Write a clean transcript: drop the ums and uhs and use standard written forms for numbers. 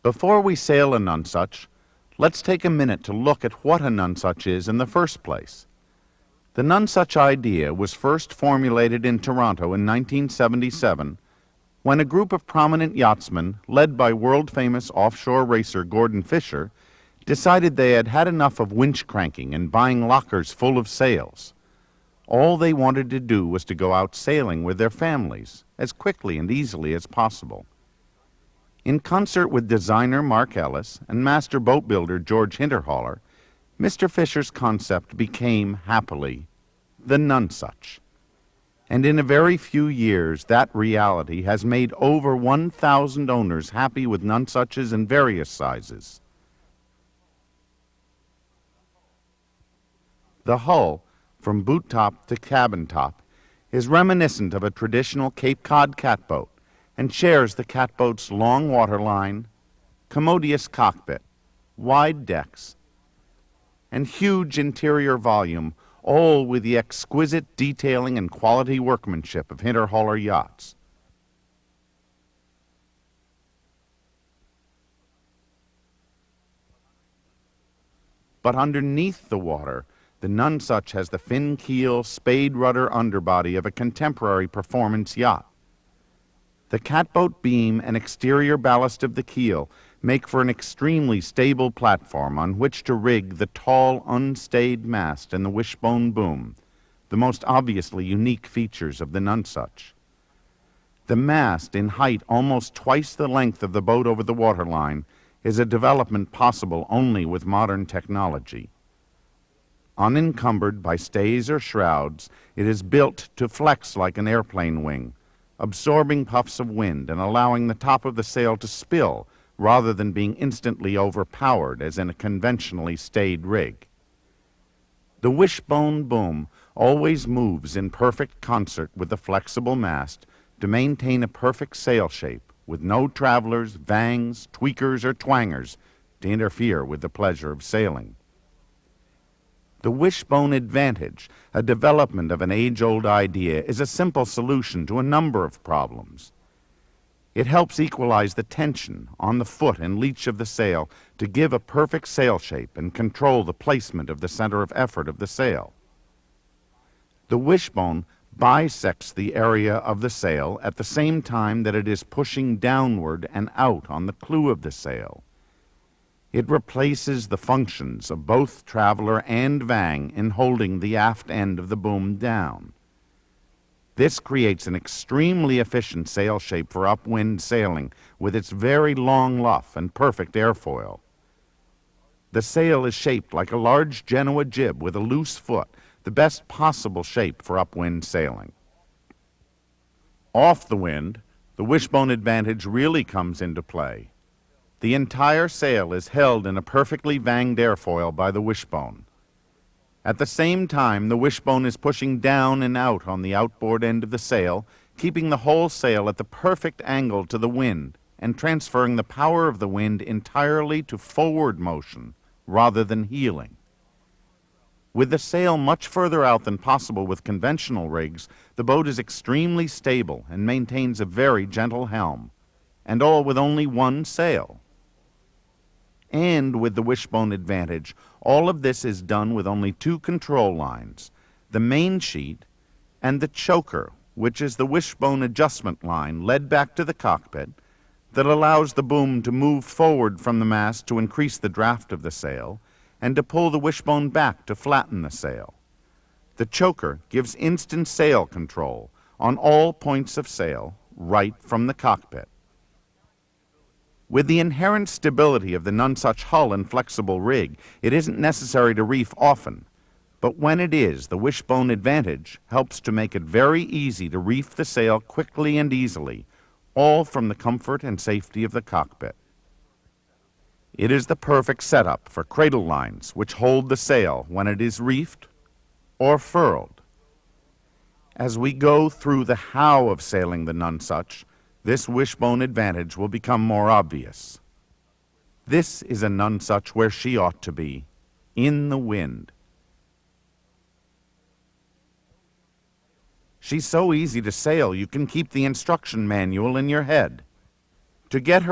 Before we sail a Nonsuch, let's take a minute to look at what a Nonsuch is in the first place. The Nonsuch idea was first formulated in Toronto in 1977 when a group of prominent yachtsmen, led by world-famous offshore racer Gordon Fisher, decided they had had enough of winch cranking and buying lockers full of sails. All they wanted to do was to go out sailing with their families as quickly and easily as possible. In concert with designer Mark Ellis and master boat builder George Hinterholler, Mr. Fisher's concept became, happily, the Nonsuch. And in a very few years, that reality has made over 1,000 owners happy with Nonsuches in various sizes. The hull, from boot top to cabin top, is reminiscent of a traditional Cape Cod catboat and shares the catboat's long waterline, commodious cockpit, wide decks, and huge interior volume, all with the exquisite detailing and quality workmanship of Hinterholler yachts. But underneath the water, the Nonsuch has the fin keel, spade rudder underbody of a contemporary performance yacht. The catboat beam and exterior ballast of the keel make for an extremely stable platform on which to rig the tall, unstayed mast and the wishbone boom, the most obviously unique features of the Nonsuch. The mast, in height almost twice the length of the boat over the waterline, is a development possible only with modern technology. Unencumbered by stays or shrouds, it is built to flex like an airplane wing, absorbing puffs of wind and allowing the top of the sail to spill rather than being instantly overpowered as in a conventionally stayed rig. The wishbone boom always moves in perfect concert with the flexible mast to maintain a perfect sail shape with no travelers, vangs, tweakers, or twangers to interfere with the pleasure of sailing. The wishbone advantage, a development of an age-old idea, is a simple solution to a number of problems. It helps equalize the tension on the foot and leach of the sail to give a perfect sail shape and control the placement of the center of effort of the sail. The wishbone bisects the area of the sail at the same time that it is pushing downward and out on the clew of the sail. It replaces the functions of both traveler and vang in holding the aft end of the boom down. This creates an extremely efficient sail shape for upwind sailing with its very long luff and perfect airfoil. The sail is shaped like a large Genoa jib with a loose foot, the best possible shape for upwind sailing. Off the wind, the wishbone advantage really comes into play. The entire sail is held in a perfectly vanged airfoil by the wishbone. At the same time, the wishbone is pushing down and out on the outboard end of the sail, keeping the whole sail at the perfect angle to the wind and transferring the power of the wind entirely to forward motion rather than heeling. With the sail much further out than possible with conventional rigs, the boat is extremely stable and maintains a very gentle helm, and all with only one sail. And with the wishbone advantage, all of this is done with only two control lines, the main sheet and the choker, which is the wishbone adjustment line led back to the cockpit that allows the boom to move forward from the mast to increase the draft of the sail and to pull the wishbone back to flatten the sail. The choker gives instant sail control on all points of sail right from the cockpit. With the inherent stability of the Nonsuch hull and flexible rig, it isn't necessary to reef often, but when it is, the wishbone advantage helps to make it very easy to reef the sail quickly and easily, all from the comfort and safety of the cockpit. It is the perfect setup for cradle lines which hold the sail when it is reefed or furled. As we go through the how of sailing the Nonsuch, this wishbone advantage will become more obvious. This is a Nonsuch where she ought to be, in the wind. She's so easy to sail you can keep the instruction manual in your head. To get her